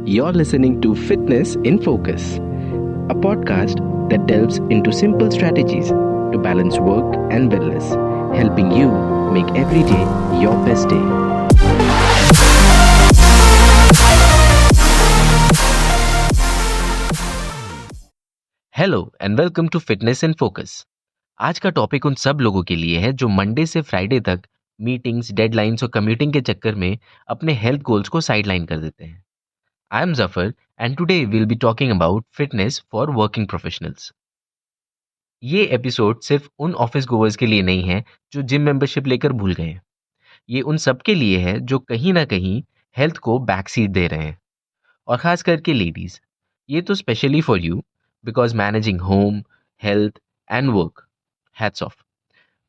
You're listening to Fitness in Focus, a podcast that delves into simple strategies to balance work and wellness, helping you make every day your best day. Hello and welcome to fitness in focus. आज का topic उन सब लोगों के लिए है जो Monday से फ्राइडे तक मीटिंग्स, डेडलाइंस और कम्यूटिंग के चक्कर में अपने हेल्थ गोल्स को साइडलाइन कर देते हैं। I am Zafar and today will be talking about fitness for working professionals. ये एपिसोड सिर्फ उन ऑफिस गोवर्स के लिए नहीं है जो जिम मेंबरशिप लेकर भूल गए हैं। ये उन सब के लिए है जो कहीं ना कहीं हेल्थ को बैक सीट दे रहे हैं, और खास करके लेडीज। ये तो specially for you because managing home, health and work, hats off.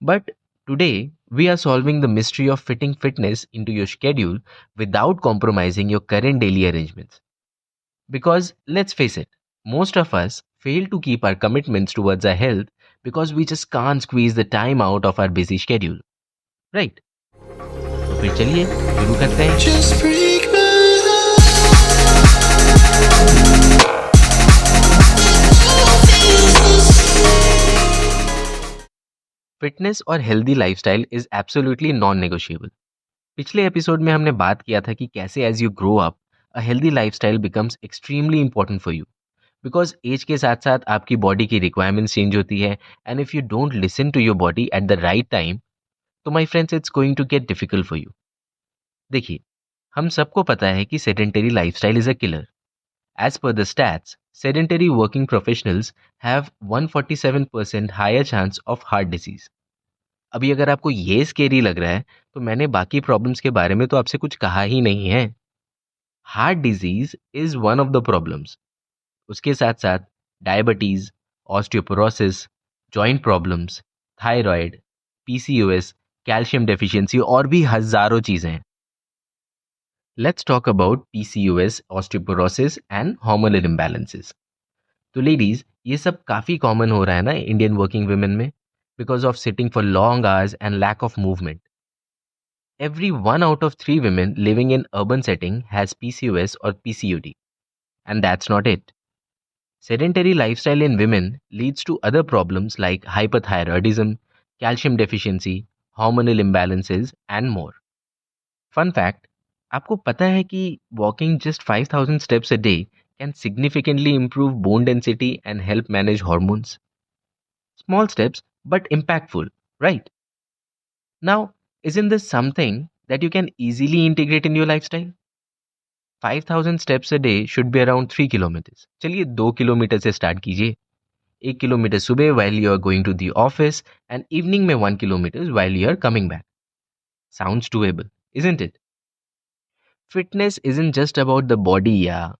But today we are solving the mystery of fitting fitness into your schedule without compromising your current daily arrangements. Because let's face it, most of us fail to keep our commitments towards our health because we just can't squeeze the time out of our busy schedule. Right? तो फिर चलिए शुरू करते हैं। Just break my fitness और healthy lifestyle is absolutely non negotiable. पिछले episode में हमने बात किया था कि कैसे as you grow up a healthy lifestyle becomes extremely important for you, because age के साथ साथ आपकी बॉडी की रिक्वायरमेंट्स चेंज होती है, and if you don't listen to your body at the right time, तो my friends it's going to get difficult for you. देखिए, हम सबको पता है कि sedentary lifestyle is a killer. As per the stats, sedentary working professionals have 147% higher chance of heart disease. अभी अगर आपको ये स्केरी लग रहा है, तो मैंने बाकी प्रॉब्लम्स के बारे में तो आपसे कुछ कहा ही नहीं है। Heart disease is one of the problems. उसके साथ साथ diabetes, osteoporosis, joint problems, thyroid, PCOS, calcium deficiency और भी हजारों चीजें हैं। Let's talk about PCOS, osteoporosis and hormonal imbalances. तो लेडीज, ये सब काफ़ी कॉमन हो रहा है ना इंडियन वर्किंग वुमेन में, because of sitting for long hours and lack of movement. Every 1 out of 3 women living in urban setting has PCOS or PCOD. And that's not it. Sedentary lifestyle in women leads to other problems like hyperthyroidism, calcium deficiency, hormonal imbalances, and more. Fun fact, आपको पता है कि walking just 5,000 steps a day can significantly improve bone density and help manage hormones? Small steps, but impactful, right? Now, isn't this something that you can easily integrate in your lifestyle? 5,000 steps a day should be around 3 kilometers. चलिए 2 kilometre से start कीजिए। 1 kilometre सुबह while you are going to the office and evening में 1 kilometers while you are coming back. Sounds doable, isn't it? Fitness isn't just about the body, yeah.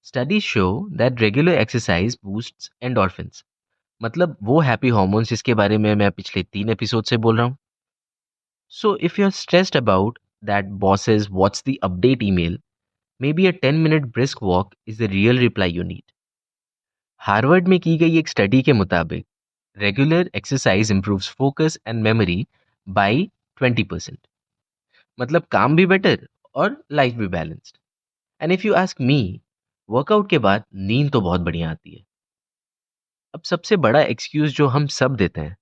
Studies show that regular exercise boosts endorphins. मतलब वो happy hormones जिसके बारे में मैं पिछले 3 episode से बोल रहा हूँ। So if you're stressed about that boss's what's the update email, maybe a 10-minute brisk walk is the real reply you need. Harvard में की गई एक स्टडी के मुताबिक regular exercise improves focus and memory by 20%। मतलब काम भी better और लाइफ भी balanced. And if you ask me, workout के बाद नींद तो बहुत बढ़िया आती है। अब सबसे बड़ा एक्सक्यूज जो हम सब देते हैं,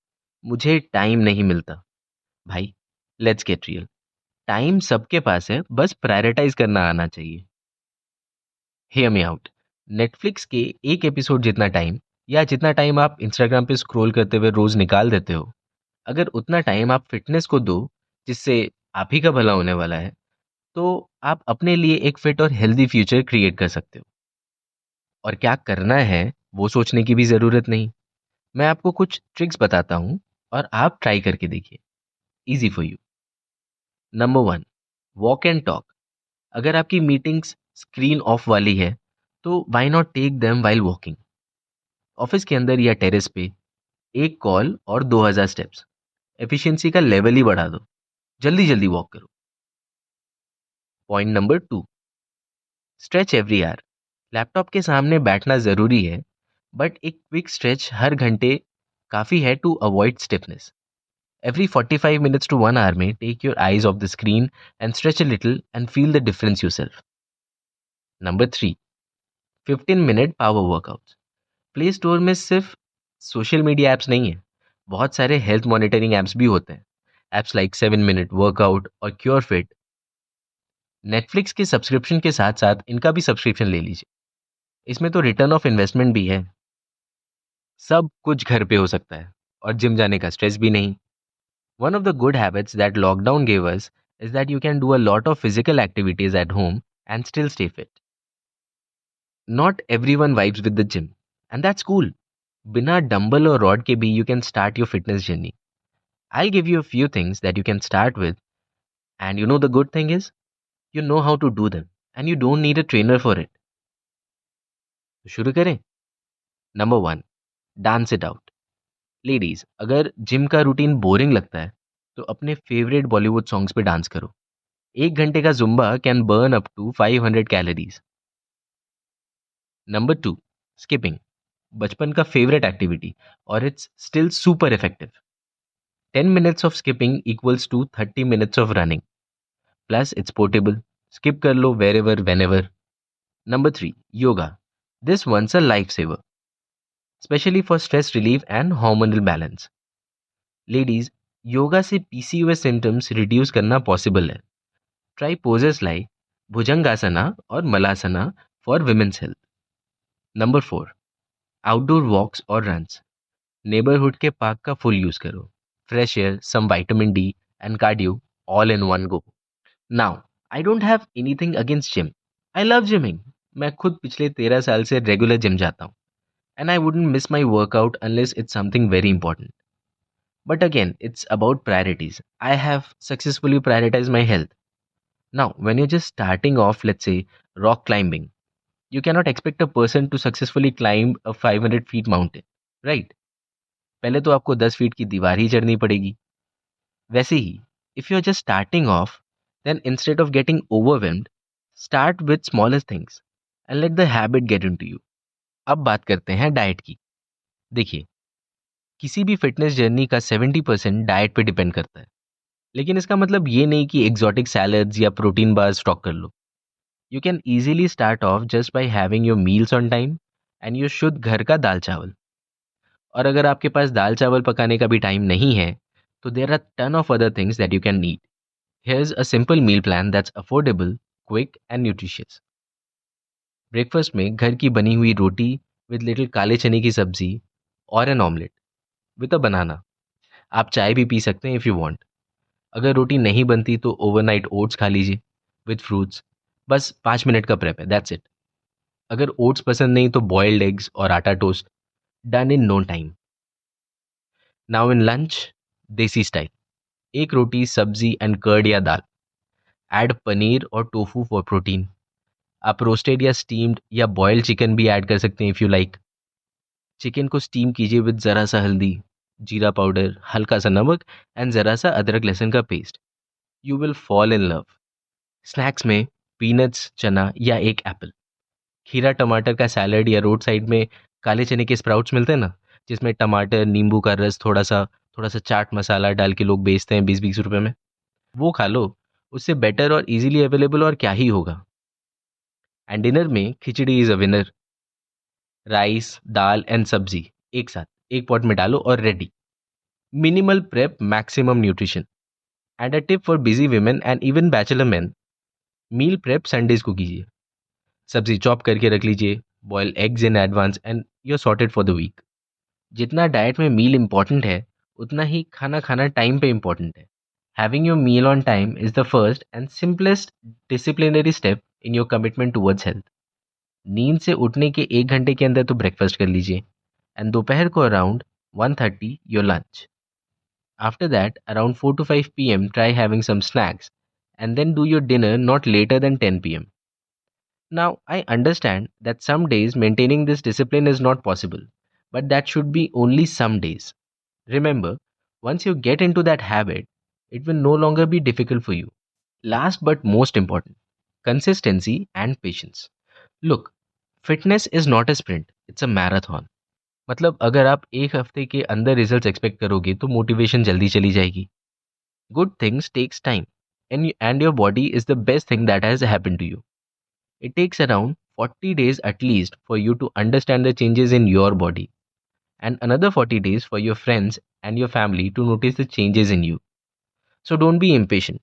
मुझे टाइम नहीं मिलता। भाई, लेट्स गेट रियल। टाइम सबके पास है, बस प्रायोरिटाइज करना आना चाहिए। हेयर मी आउट, नेटफ्लिक्स के एक एपिसोड जितना टाइम, या जितना टाइम आप इंस्टाग्राम पे स्क्रॉल करते हुए रोज निकाल देते हो, अगर उतना टाइम आप फिटनेस को दो, जिससे आप ही का भला होने वाला है, तो आप अपने लिए एक फिट और हेल्दी फ्यूचर क्रिएट कर सकते हो। और क्या करना है वो सोचने की भी ज़रूरत नहीं। मैं आपको कुछ ट्रिक्स बताता हूँ और आप ट्राई करके देखिए। Easy for you. Number 1, walk and talk. अगर आपकी मीटिंग्स स्क्रीन ऑफ वाली है, तो why not take them while walking. Office के अंदर या टेरेस पे एक कॉल और 2000 स्टेप्स, एफिशिएंसी का लेवल ही बढ़ा दो। जल्दी जल्दी वॉक करो। Point number 2, stretch every hour. Laptop के सामने बैठना ज़रूरी है, बट एक क्विक स्ट्रेच हर घंटे काफ़ी है to avoid stiffness. Every 45 minutes to 1 hour में take your eyes off the screen and stretch a little and feel the difference yourself. Number 3, 15 minute power workouts. Play store में सिर्फ social media apps नहीं है, बहुत सारे health monitoring apps भी होते हैं। ऐप्स लाइक 7 मिनट वर्कआउट और क्योर फिट। नेटफ्लिक्स के सब्सक्रिप्शन के साथ साथ इनका भी सब्सक्रिप्शन ले लीजिए, इसमें तो रिटर्न ऑफ इन्वेस्टमेंट भी है। सब कुछ घर पे हो सकता है और जिम जाने का स्ट्रेस भी नहीं। One of the good habits that lockdown gave us is that you can do a lot of physical activities at home and still stay fit. Not everyone vibes with the gym, and that's cool. बिना dumbbell और rod के भी you can start your fitness journey. I'll give you a few things that you can start with, and you know the good thing is you know how to do them and you don't need a trainer for it. तो शुरू करें। Number 1, dance it out. Ladies, अगर gym का routine boring लगता है तो अपने favourite Bollywood songs पे डांस करो। 1 घंटे का zumba can burn up to 500 calories. Number 2, skipping. बचपन का फेवरेट एक्टिविटी और it's still super effective. 10 minutes of skipping equals to 30 minutes of running, plus it's portable, skip कर लो wherever whenever. Number 3, yoga. This one's a life saver, specially for stress relief and hormonal balance. Ladies, yoga से PCOS symptoms reduce करना possible है। Try poses like bhujangasana और malasana for women's health. Number 4, outdoor walks और runs. Neighbourhood के park का full use करो। Fresh air, some vitamin D and cardio all in one go. Now, I don't have anything against gym. I love gymming. मैं खुद पिछले 13 साल से regular gym जाता हूँ and I wouldn't miss my workout unless it's something very important. But again, it's about priorities. I have successfully prioritized my health. Now, when you're just starting off, let's say rock climbing, you cannot expect a person to successfully climb a 500 feet mountain, right? पहले तो आपको 10 feet की दीवार ही चढ़नी पड़ेगी। वैसे ही, if you're just starting off, then instead of getting overwhelmed, start with smallest things and let the habit get into you. अब बात करते हैं डाइट की। देखिए, किसी भी फिटनेस जर्नी का 70% डाइट पे डिपेंड करता है, लेकिन इसका मतलब ये नहीं कि एक्सोटिक सैलड्स या प्रोटीन बार स्टॉक कर लो। You can easily start off just by having your meals on time and your शुद्ध घर का दाल चावल। और अगर आपके पास दाल चावल पकाने का भी टाइम नहीं है, तो there are ton of other things that you can need. Here is a simple meal plan that's affordable, quick and nutritious. Breakfast में घर की बनी हुई रोटी विद लिटिल काले चने की सब्जी और एन ऑमलेट विद अ बनाना। आप चाय भी पी सकते हैं इफ़ यू वांट। अगर रोटी नहीं बनती तो ओवरनाइट ओट्स खा लीजिए विद फ्रूट्स। बस 5 मिनट का प्रेप है, दैट्स इट। अगर ओट्स पसंद नहीं तो बॉइल्ड एग्स और आटा toast, done in no time. Now in lunch, desi style, एक रोटी, सब्जी एंड कर्ड या दाल। ऐड पनीर और टोफू फॉर प्रोटीन। आप रोस्टेड या स्टीम्ड या बॉइल्ड चिकन भी ऐड कर सकते हैं इफ़ यू लाइक। चिकन को स्टीम कीजिए विद ज़रा सा हल्दी, जीरा पाउडर, हल्का सा नमक एंड ज़रा सा अदरक लहसुन का paste. You will fall in love. Snacks में पीनट्स, चना या एक एप्पल। खीरा टमाटर का सैलड या रोड साइड में काले चने के स्प्राउट्स मिलते हैं ना, जिसमें टमाटर, नींबू का रस, थोड़ा सा चाट मसाला डाल के लोग बेचते हैं 20-20 रुपए में, वो खा लो। उससे बेटर और इजीली अवेलेबल और क्या ही होगा। एंड डिनर में khichdi is a winner. Rice, dal and sabzi एक साथ एक पॉट में डालो और ready. Minimal prep, maximum nutrition. And a tip for busy women and even bachelor man, meal prep Sundays को कीजिए। सब्जी चॉप करके रख लीजिए, boil eggs in advance and you are sorted for the week. जितना डाइट में meal important है, उतना ही खाना खाना टाइम पे इंपॉर्टेंट है। Having your meal on time is the first and simplest disciplinary step in your commitment towards health. नींद से उठने के 1 घंटे के अंदर तो ब्रेकफास्ट कर लीजिए एंड दोपहर को around 1:30 your lunch. After that, around 4 to 5 p.m., try having some snacks and then do your dinner not later than 10 p.m. Now, I understand that some days maintaining this discipline is not possible, but that should be only some days. Remember, once you get into that habit, it will no longer be difficult for you. Last but most important, consistency and patience. Look, fitness is not a sprint, it's a marathon. मतलब अगर आप एक हफ्ते के अंदर results expect करोगे तो motivation जल्दी चली जाएगी। Good things takes time and your body is the best thing that has happened to you. It takes around 40 days at least for you to understand the changes in your body, and another 40 days for your friends and your family to notice the changes in you. So don't be impatient.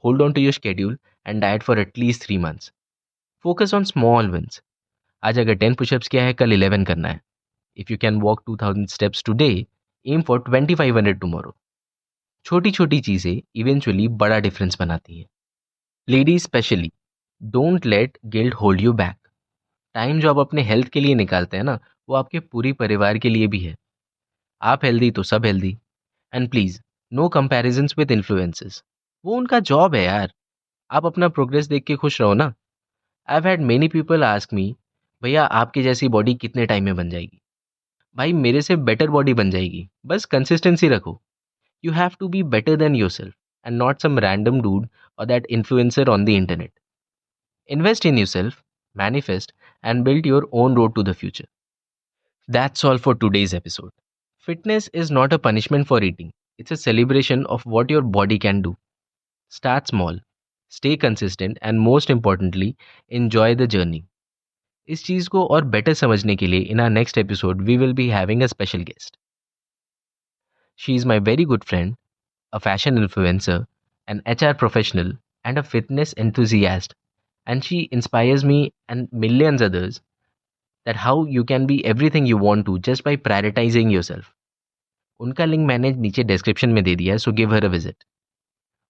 Hold on to your schedule and diet for at least 3 months. Focus on small wins. आज अगर 10 pushups किया है, कल 11 करना है. If you can walk 2000 steps today, aim for 2500 tomorrow. छोटी छोटी चीजें इवेंचुअली बड़ा डिफरेंस बनाती हैं. Ladies specially, don't let guilt hold you back. Time जो आप अपने हेल्थ के लिए निकालते हैं ना, वो आपके पूरी परिवार के लिए भी है. आप हेल्दी तो सब healthy. And please, no comparisons with influences. वो उनका जॉब है यार. आप अपना प्रोग्रेस देख के खुश रहो ना. I have had many people ask me, भैया आपकी जैसी बॉडी कितने टाइम में बन जाएगी? भाई मेरे से बेटर बॉडी बन जाएगी, बस कंसिस्टेंसी रखो. You have to be better than yourself and not some random dude or that influencer on the internet. Invest in yourself, manifest, and build your own road to the future. That's all for today's episode. Fitness is not a punishment for eating, it's a celebration of what your body can do. Start small, stay consistent, and most importantly, enjoy the journey. इस चीज को और better समझने के लिए in our next episode we will be having a special guest. She is my very good friend, a fashion influencer, an HR professional, and a fitness enthusiast. And she inspires me and millions others that how you can be everything you want to just by prioritizing yourself. उनका link मैंने नीचे description में दे दिया है, so give her a visit.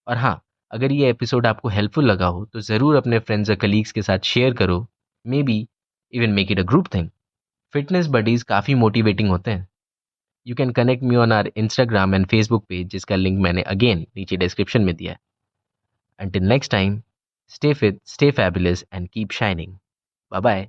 और हाँ, अगर ये एपिसोड आपको हेल्पफुल लगा हो तो ज़रूर अपने फ्रेंड्स और कलीग्स के साथ शेयर करो. Maybe even make it a group thing. Fitness buddies काफ़ी मोटिवेटिंग होते हैं. You can connect me on our Instagram and Facebook page जिसका लिंक मैंने अगेन नीचे डिस्क्रिप्शन में दिया है. Until next time, stay fit, stay fabulous and keep shining. Bye bye.